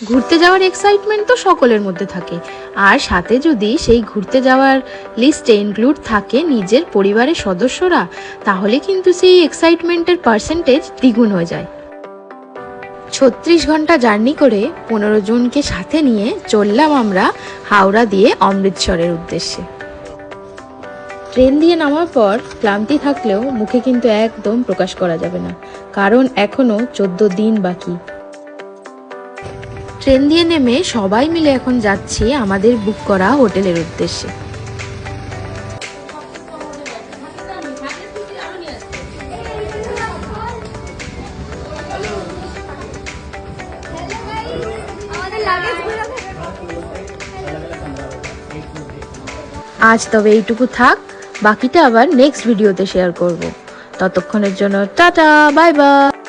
ঘুরতে যাওয়ার এক্সাইটমেন্ট তো সকলের মধ্যে থাকে, আর সাথে যদি সেই ঘুরতে যাওয়ার লিস্টে ইনক্লুড থাকে নিজের পরিবারের সদস্যরা, তাহলে কিন্তু সেই এক্সাইটমেন্টের পার্সেন্টেজ দ্বিগুণ হয়ে যায়। 36 ঘন্টা জার্নি করে 15 জনকে সাথে নিয়ে চললাম আমরা হাওড়া দিয়ে অমৃতসরের উদ্দেশ্যে। ট্রেন দিয়ে নামার পর ক্লান্তি থাকলেও মুখে কিন্তু একদম প্রকাশ করা যাবে না, কারণ এখনো 14 দিন বাকি। ট্রেন দিয়ে নেমে সবাই মিলে এখন যাচ্ছি আমাদের বুক করা হোটেলের উদ্দেশ্যে। আজ তবে এইটুকু থাক, বাকিটা আবার নেক্সট ভিডিওতে শেয়ার করব। ততক্ষণের জন্য টাটা, বাই বাই।